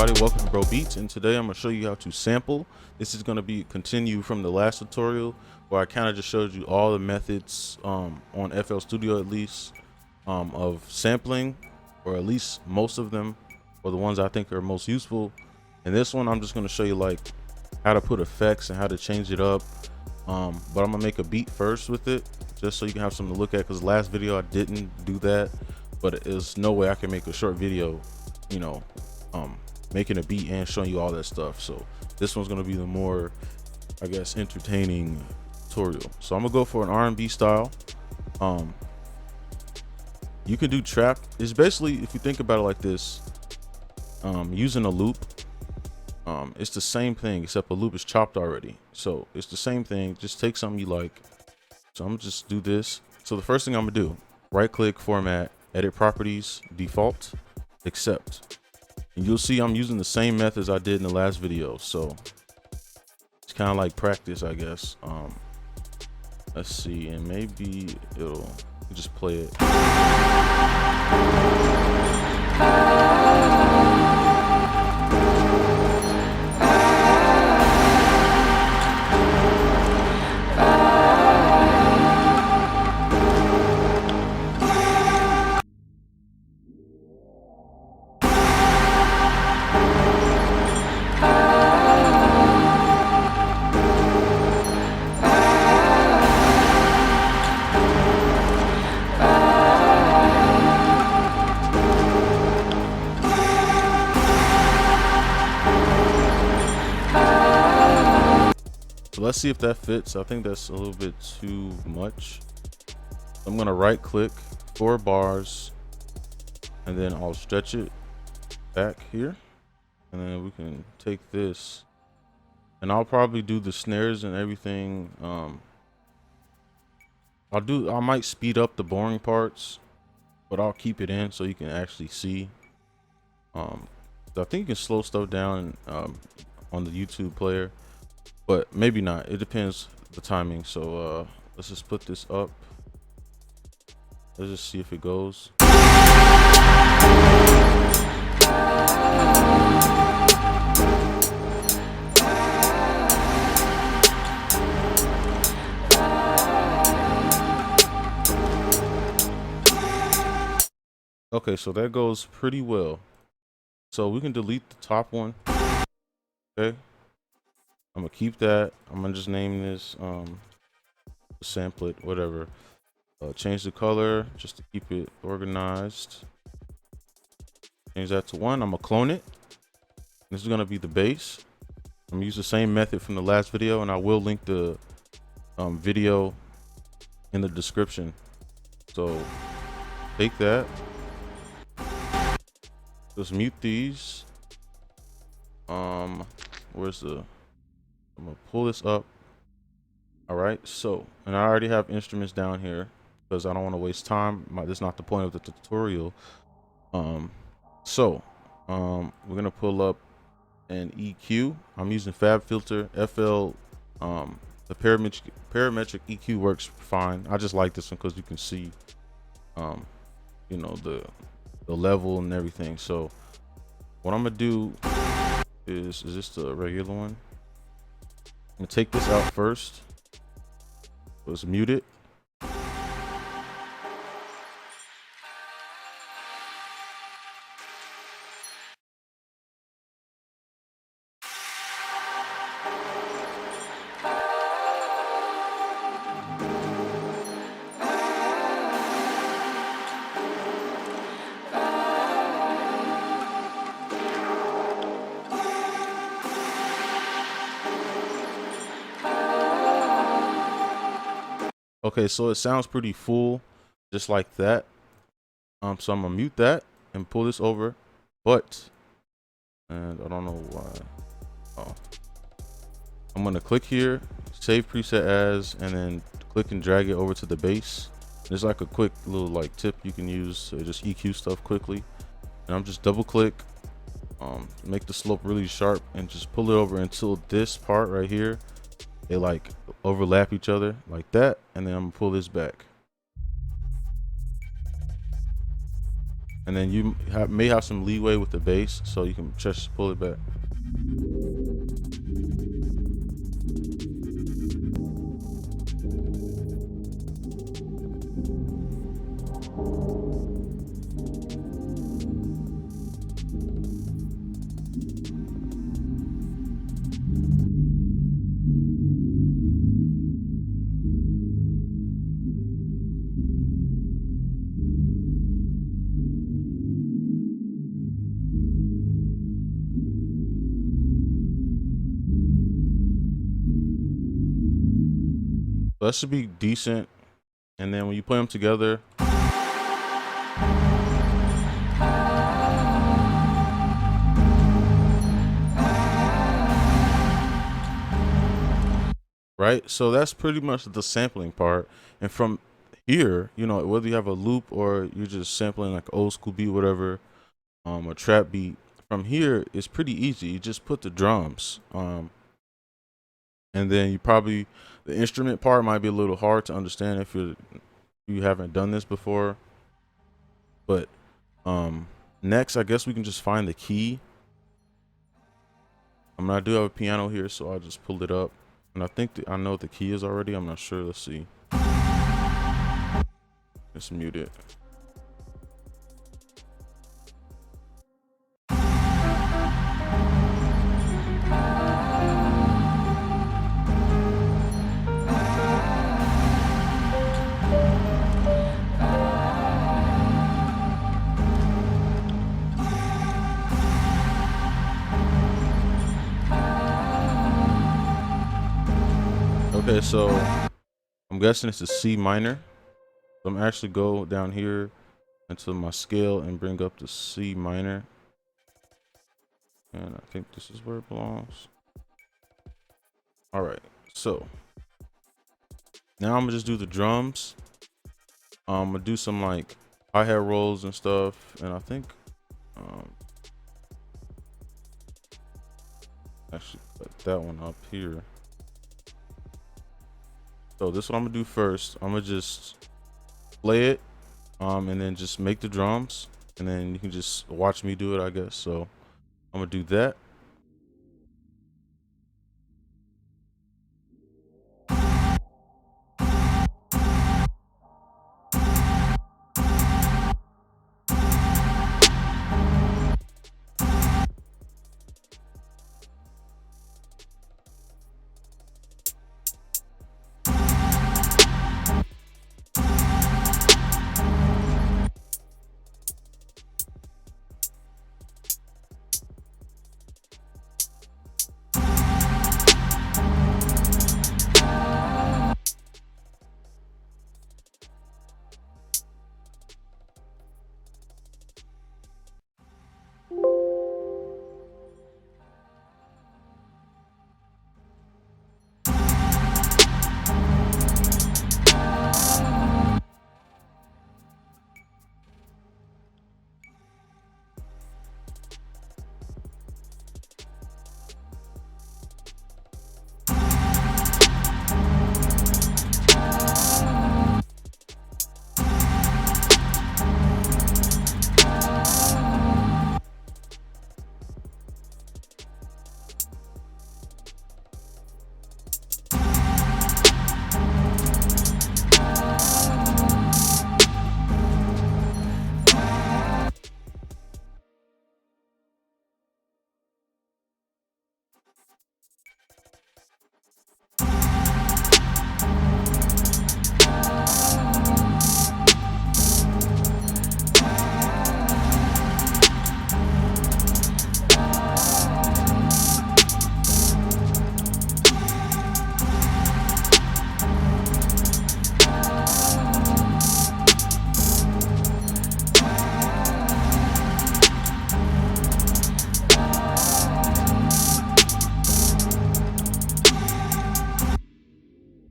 everybody, welcome to Bro Beats, and today I'm going to show you how to sample. This is going to be continue from the last tutorial where I kind of just showed you all the methods on FL Studio at least of sampling, or at least most of them, or the ones I think are most useful. And this one I'm just going to show you like how to put effects and how to change it up, but I'm going to make a beat first with it just so you can have something to look at, because last video I didn't do that, but there's no way I can make a short video, you know, making a beat and showing you all that stuff. So this one's going to be the more, I guess, entertaining tutorial. So I'm gonna go for an R&B style. You can do trap. It's basically, if you think about it like this, using a loop, it's the same thing except a loop is chopped already. So it's the same thing, just take something you like. So I'm gonna just do this. So the first thing I'm gonna do, right click, format, edit properties, default, accept. And you'll see I'm using the same methods I did in the last video. So it's kind of like practice, I guess. Let's see, and maybe it'll just play it. So let's see if that fits. I think that's a little bit too much. I'm gonna right click 4 bars and then I'll stretch it back here, and then we can take this and I'll probably do the snares and everything. I might speed up the boring parts, but I'll keep it in so you can actually see. I think you can slow stuff down on the YouTube player, but maybe not. It depends the timing. So let's just put this up. Let's just see if it goes. Okay, so that goes pretty well. So we can delete the top one. Okay, I'm gonna keep that. I'm gonna just name this sample it, whatever. Change the color just to keep it organized. Change that to 1. I'm gonna clone it. This is gonna be the bass. I'm gonna use the same method from the last video, and I will link the video in the description. So take that, just mute these. Where's the, I'm gonna pull this up. All right, so, and I already have instruments down here because I don't want to waste time. That's not the point of the tutorial. We're gonna pull up an EQ. I'm using Fab Filter FL. The parametric EQ works fine. I just like this one because you can see you know, the level and everything. So what I'm gonna do is this the regular one? I'm gonna take this out first. Let's mute it. Okay, so it sounds pretty full, just like that. So I'm gonna mute that and pull this over, and I don't know why. Oh, I'm gonna click here, save preset as, and then click and drag it over to the bass. There's like a quick little like tip you can use to just EQ stuff quickly. And I'm just double click, make the slope really sharp, and just pull it over until this part right here, they like overlap each other like that, and then I'm gonna pull this back. and then you may have some leeway with the bass, so you can just pull it back. So that should be decent. And then when you put them together, right? So that's pretty much the sampling part. And from here, you know, whether you have a loop or you're just sampling like old school beat, whatever, a trap beat, from here it's pretty easy. You just put the drums, and then the instrument part might be a little hard to understand if you haven't done this before. But next, I guess we can just find the key. I do have a piano here, so I'll just pull it up. And I think I know what the key is already. I'm not sure. Let's see. Let's mute it. Okay, so I'm guessing it's a C minor. So I'm actually go down here into my scale and bring up the C minor. And I think this is where it belongs. All right, so now I'm gonna just do the drums. I'm gonna do some like hi-hat rolls and stuff. And I think actually put that one up here. So this is what I'm gonna do first. I'm gonna just play it, and then just make the drums, and then you can just watch me do it, I guess. So I'm gonna do that.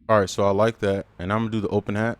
All right, so I like that, and I'm gonna do the open hat.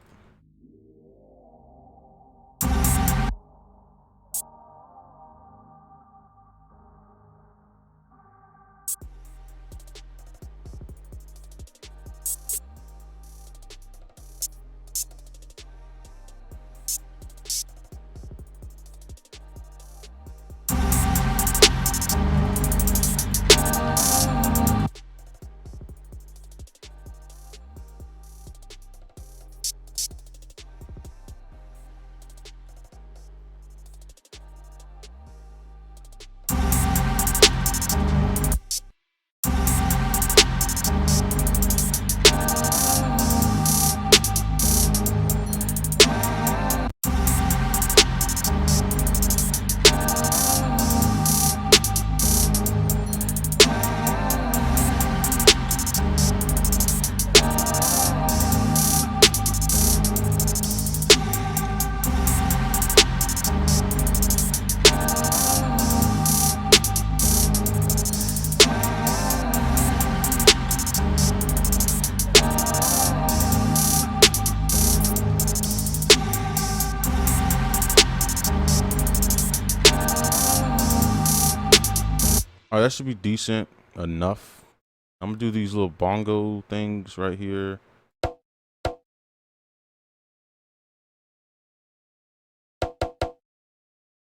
All right, that should be decent enough. I'm gonna do these little bongo things right here.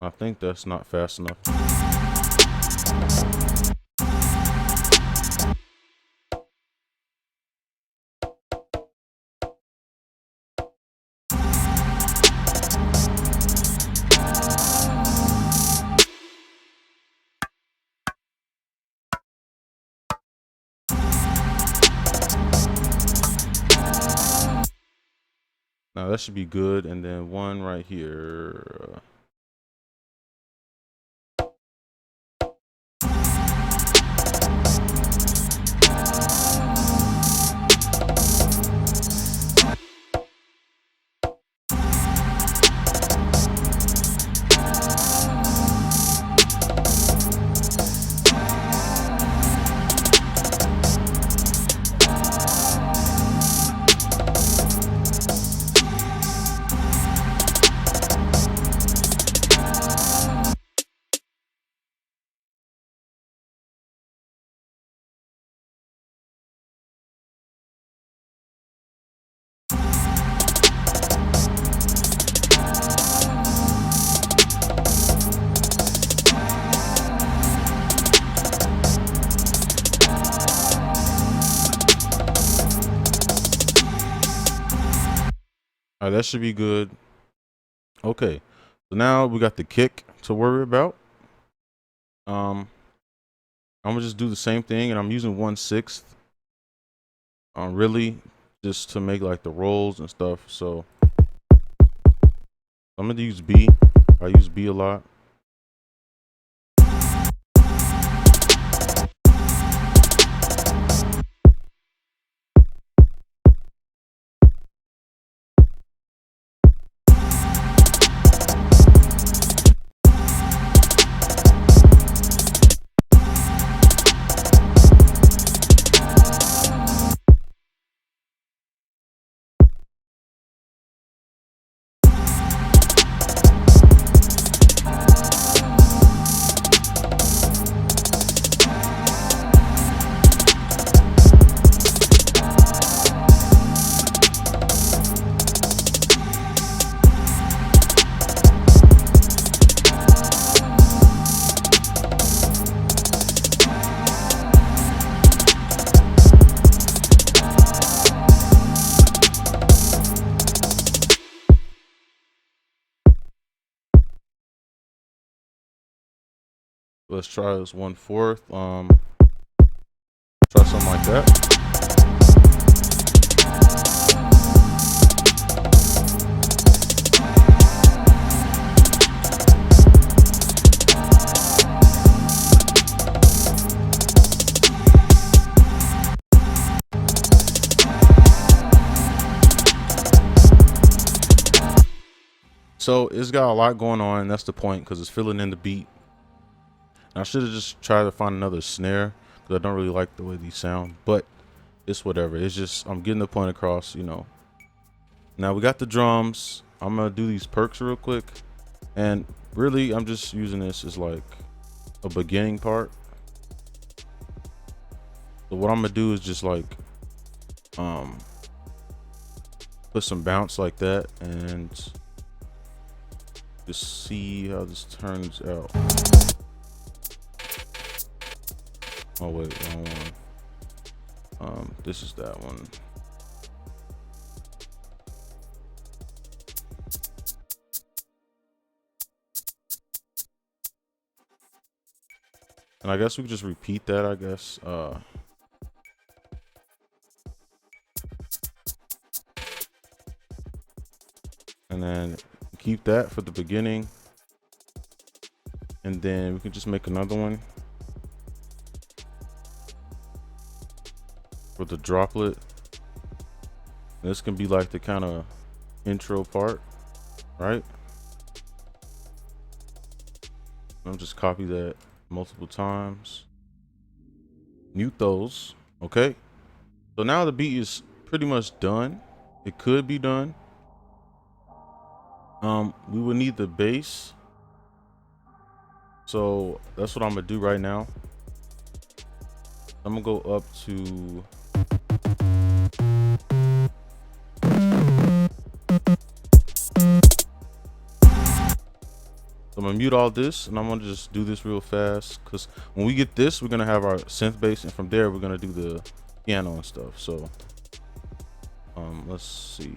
I think that's not fast enough. Now that should be good. And then one right here. All right, that should be good. Okay, so now we got the kick to worry about. I'm gonna just do the same thing, and I'm using 1/6. Really, just to make like the rolls and stuff. So I'm gonna use B. I use B a lot. Let's try this 1/4. Try something like that. So it's got a lot going on. That's the point, because it's filling in the beat. And I should have just tried to find another snare, because I don't really like the way these sound. But it's whatever. It's just I'm getting the point across, you know. Now we got the drums. I'm gonna do these perks real quick, and really I'm just using this as like a beginning part. So what I'm gonna do is just like put some bounce like that, and just see how this turns out. Oh wait, wrong one. This is that one. And I guess we could just repeat that, I guess. And then keep that for the beginning. And then we can just make another one for the droplet. And this can be like the kind of intro part, right? I'll just copy that multiple times, mute those. Okay, so now the beat is pretty much done. It could be done. We will need the bass, so that's what I'm gonna do right now. I'm gonna go up to so I'm gonna mute all this, and I'm gonna just do this real fast, because when we get this, we're gonna have our synth bass, and from there we're gonna do the piano and stuff. So let's see.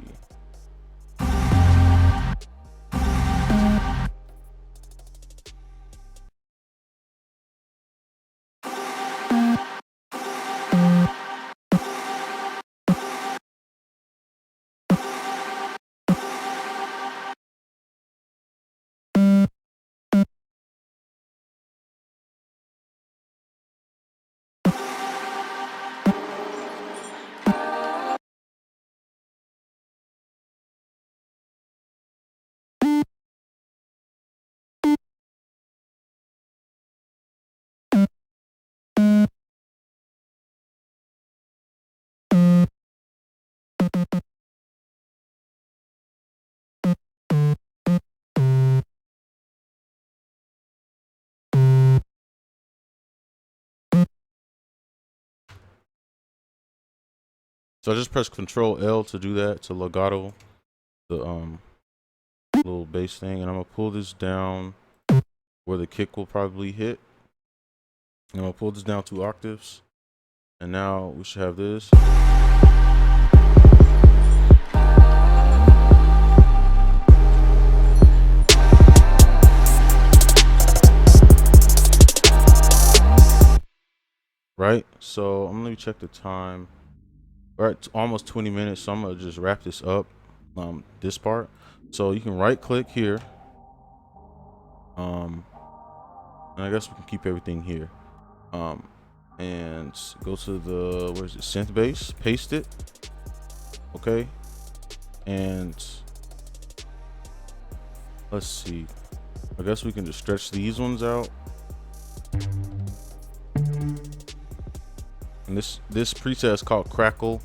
So I just press Control L to do that, to legato the little bass thing, and I'm gonna pull this down where the kick will probably hit. And I'm gonna pull this down 2 octaves, and now we should have this. Right, so I'm gonna check the time. We're at almost 20 minutes, so I'm gonna just wrap this up, this part. So you can right click here, and I guess we can keep everything here, and go to the, where is it, synth bass, paste it, okay, and let's see, I guess we can just stretch these ones out. And this preset is called Crackle.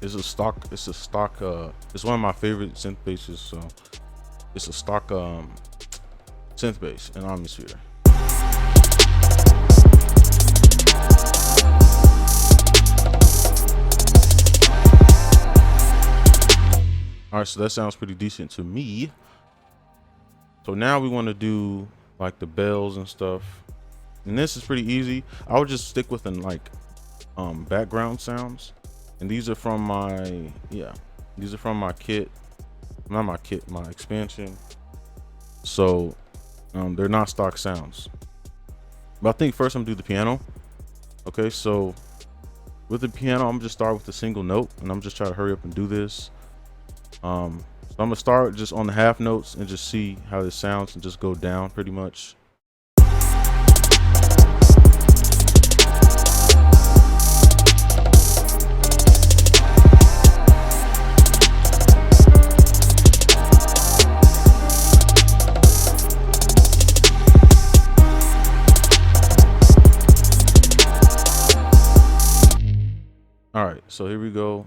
It's one of my favorite synth basses, so it's a stock synth bass in Omnisphere. All right, so that sounds pretty decent to me. So now we want to do like the bells and stuff, and this is pretty easy. I would just stick with like background sounds, and these are from my kit, not my kit, my expansion. So they're not stock sounds, but I think first I'm gonna do the piano. Okay, so with the piano, I'm just start with a single note, and I'm just trying to hurry up and do this. So I'm gonna start just on the half notes and just see how this sounds, and just go down pretty much. All right, so here we go.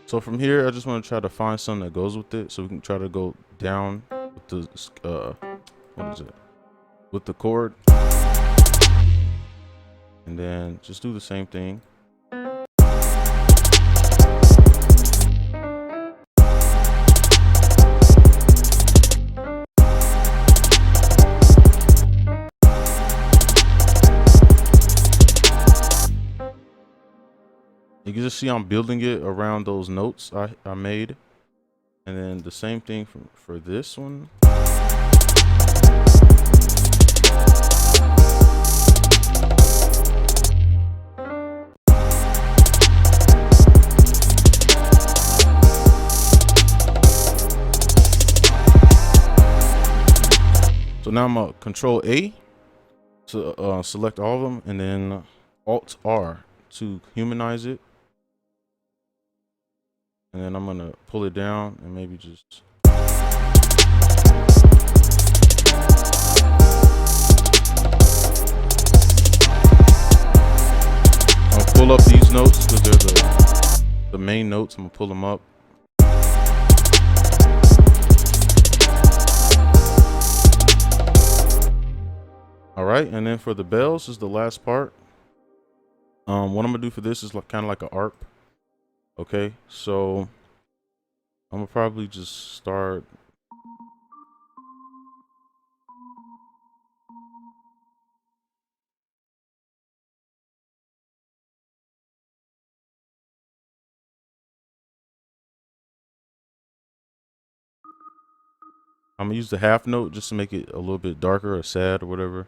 So from here, I just want to try to find something that goes with it, so we can try to go down with the with the chord, and then just do the same thing. You can just see I'm building it around those notes I made, and then the same thing for this one. So now I'm gonna Control A to select all of them, and then Alt R to humanize it. And then I'm gonna pull it down and maybe just. pull up these notes because they're the main notes. I'm gonna pull them up. All right, and then for the bells is the last part. What I'm gonna do for this is like kind of like an ARP. Okay, so I'm gonna probably just start. I'm gonna use the half note just to make it a little bit darker or sad or whatever.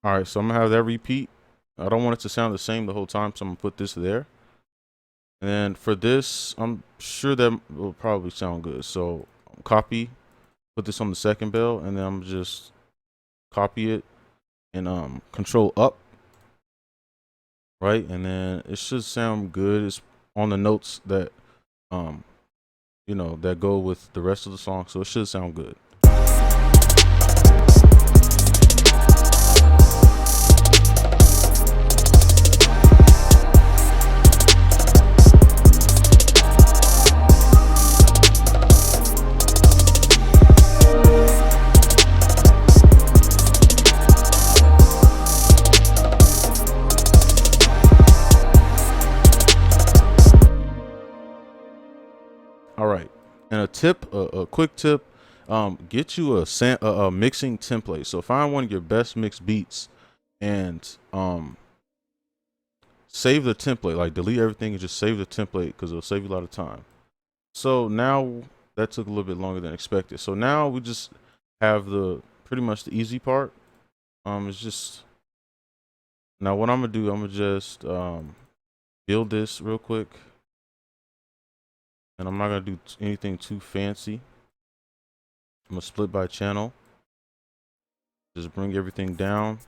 All right, so I'm gonna have that repeat. I don't want it to sound the same the whole time, so I'm gonna put this there. And then for this, I'm sure that will probably sound good. So copy, put this on the second bell, and then I'm just copy it and control up, right? And then it should sound good. It's on the notes that you know, that go with the rest of the song, so it should sound good. All right, and a quick tip, get you a mixing template. So find one of your best mixed beats and save the template. Like delete everything and just save the template because it'll save you a lot of time. So now that took a little bit longer than expected. So now we just have the pretty much the easy part. It's just now what I'm gonna do. I'm gonna just build this real quick. And I'm not gonna do anything too fancy. I'm gonna split by channel. Just bring everything down,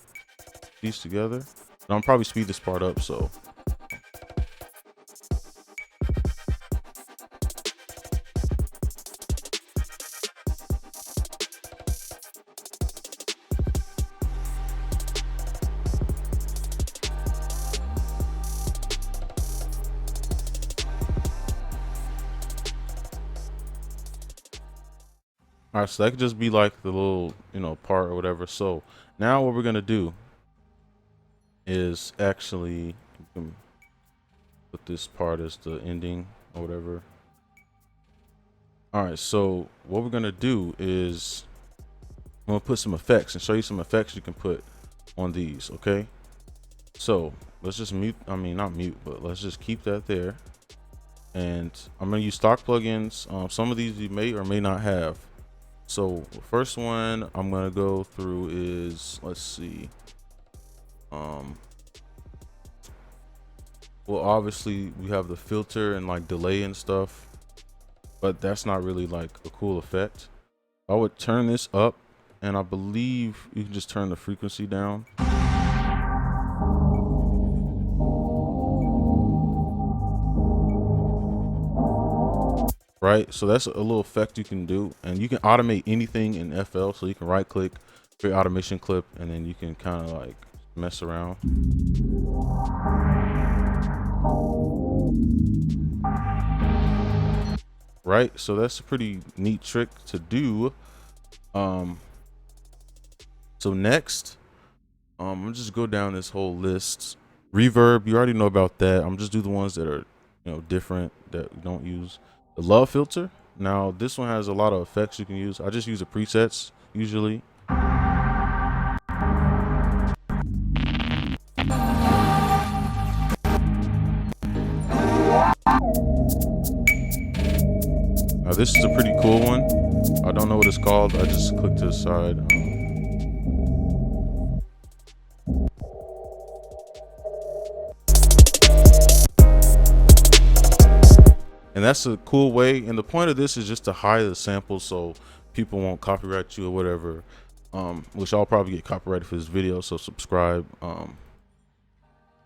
these together. And I'll probably speed this part up, so. All right, so that could just be like the little, you know, part or whatever. So now what we're gonna do is actually put this part as the ending or whatever. All right, so what we're gonna do is I'm gonna put some effects and show you some effects you can put on these. Okay, so let's just not mute, but let's just keep that there. And I'm gonna use stock plugins. Some of these you may or may not have. So the first one I'm gonna go through is, let's see. Well, obviously we have the filter and like delay and stuff, but that's not really like a cool effect. I would turn this up, and I believe you can just turn the frequency down. Right, so that's a little effect you can do, and you can automate anything in FL. So you can right click, create automation clip, and then you can kind of like mess around. Right, so that's a pretty neat trick to do. So next, I'm just go down this whole list. Reverb, you already know about that. I'm just do the ones that are, you know, different that we don't use. The love filter. Now this one has a lot of effects you can use. I just use the presets usually. Now this is a pretty cool one. I don't know what it's called. I just clicked to the side. And that's a cool way. And the point of this is just to hide the samples so people won't copyright you or whatever. Which I'll probably get copyrighted for this video, so subscribe.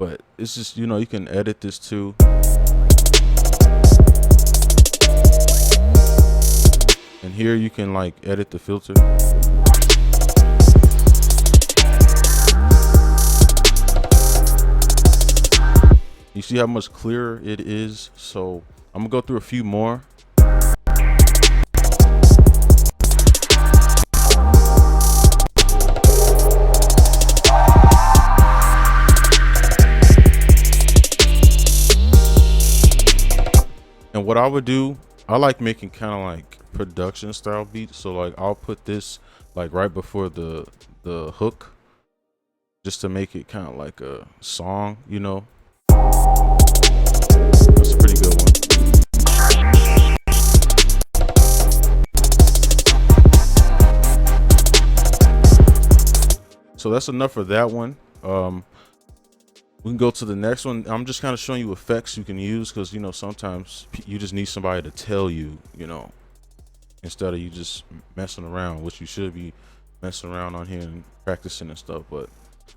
But it's just, you know, you can edit this too. And here you can like edit the filter. You see how much clearer it is? So I'm gonna go through a few more. And what I would do, I like making kind of like production style beats. So like I'll put this like right before the hook, just to make it kind of like a song, you know. That's a pretty good one. So that's enough for that one. We can go to the next one. I'm just kind of showing you effects you can use, because, you know, sometimes you just need somebody to tell you, you know, instead of you just messing around, which you should be messing around on here and practicing and stuff. But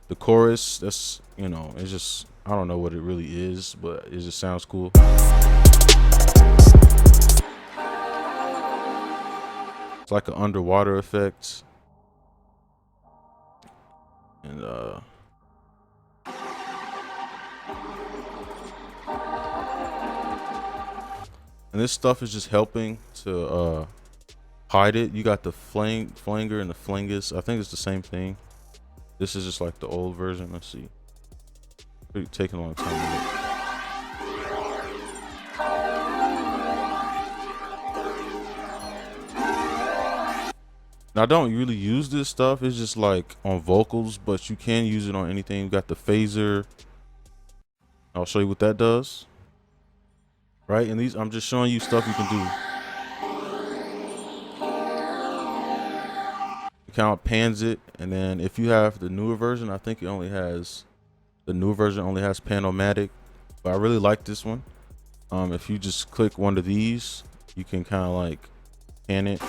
the chorus, that's, you know, it's just, I don't know what it really is, but it just sounds cool. It's like an underwater effect. And this stuff is just helping to hide it. You got the flanger and the flingus. I think it's the same thing. This is just like the old version. Let's see. It's taking a long time to look. Now, I don't really use this stuff. It's just like on vocals, but you can use it on anything. You got the phaser. I'll show you what that does. Right, and these, I'm just showing you stuff you can do. It kind of pans it, and then if you have the newer version, I think the newer version only has Pan-O-Matic, but I really like this one. If you just click one of these, you can kind of like pan it.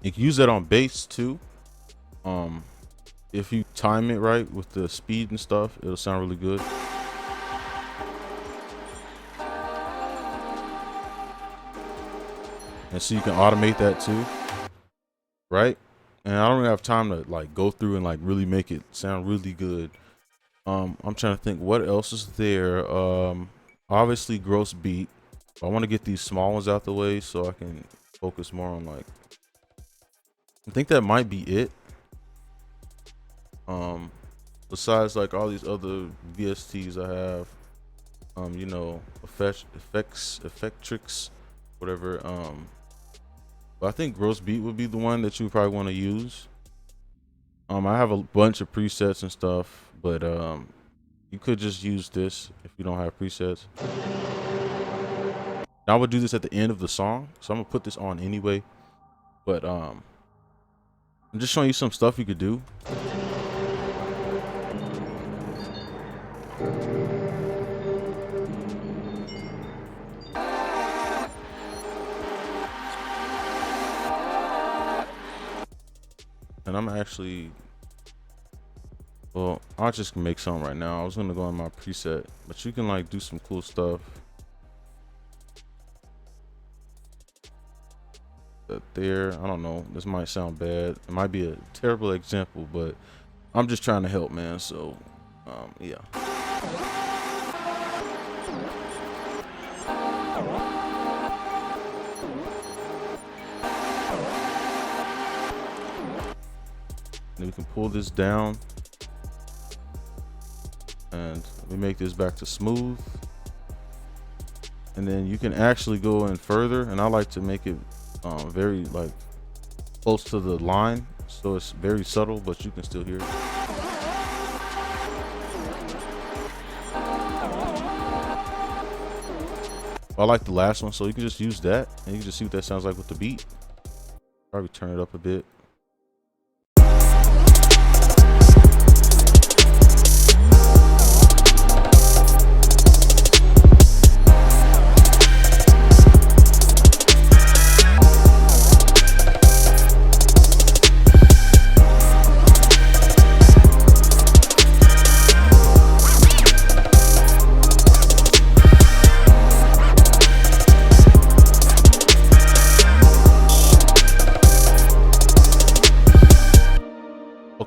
You can use that on bass too. If you time it right with the speed and stuff, it'll sound really good. And so you can automate that too, right? And I don't really have time to like go through and like really make it sound really good. I'm trying to think what else is there. Obviously gross beat. I want to get these small ones out the way so I can focus more on like, I think that might be it. Besides like all these other VSTs I have, you know, effectrix, whatever. But I think gross beat would be the one that you probably want to use. I have a bunch of presets and stuff, but you could just use this if you don't have presets. Now I would do this at the end of the song, so I'm gonna put this on anyway. But I'm just showing you some stuff you could do. And I'm actually, well, I'll just make some right now. I was gonna go in my preset, but you can like do some cool stuff. There, I don't know, this might sound bad, it might be a terrible example, but I'm just trying to help, man. So yeah, then we can pull this down and we make this back to smooth, and then you can actually go in further, and I like to make it very like close to the line, so it's very subtle, but you can still hear it. I like the last one, so you can just use that and you can just see what that sounds like with the beat. Probably turn it up a bit.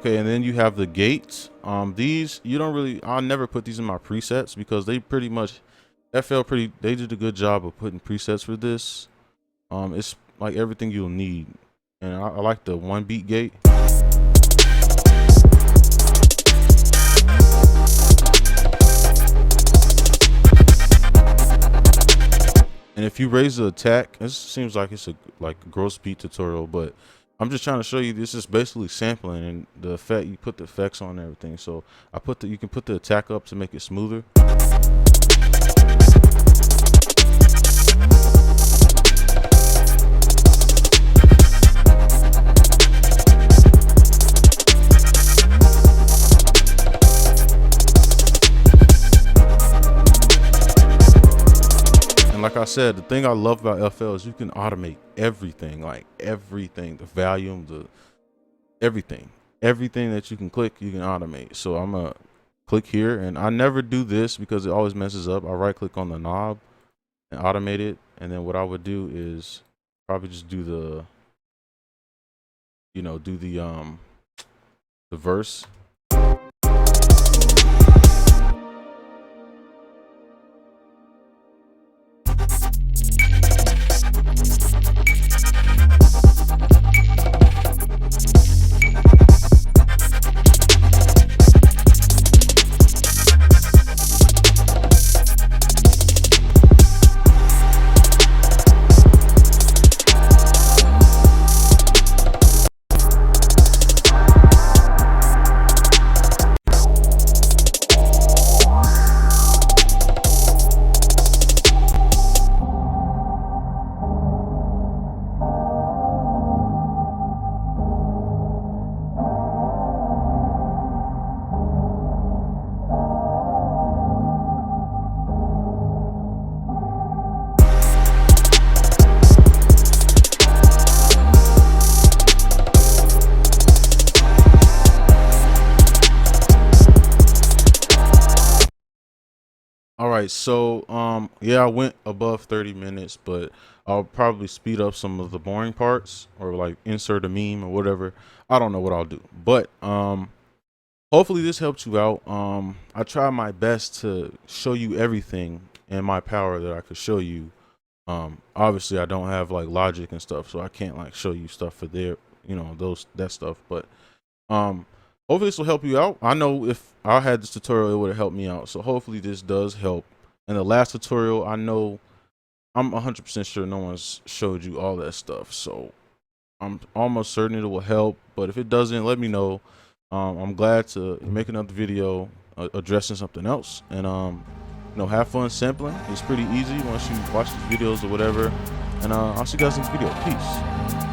Okay, and then you have the gates. These you don't really. I never put these in my presets because they pretty much they did a good job of putting presets for this. It's like everything you'll need, and I like the 1-beat gate. And if you raise the attack, this seems like it's a gross beat tutorial, but I'm just trying to show you this is basically sampling and the effect. You put the effects on everything. So you can put the attack up to make it smoother. And like I said, the thing I love about FL is you can automate everything, like everything, the volume, everything that you can click, you can automate. So I'm gonna click here, and I never do this because it always messes up. I right click on the knob and automate it, and then what I would do is probably just do the, the verse. All right, so yeah, I went above 30 minutes, but I'll probably speed up some of the boring parts or like insert a meme or whatever. I don't know what I'll do, but hopefully this helped you out. I try my best to show you everything in my power that I could show you. Obviously I don't have like logic and stuff, so I can't like show you stuff for there, that stuff, but hopefully this will help you out. I know if I had this tutorial, it would have helped me out. So hopefully this does help. And the last tutorial, I know I'm 100% sure no one's showed you all that stuff. So I'm almost certain it will help. But if it doesn't, let me know. I'm glad to make another video addressing something else. And, have fun sampling. It's pretty easy once you watch these videos or whatever. And I'll see you guys in the video. Peace.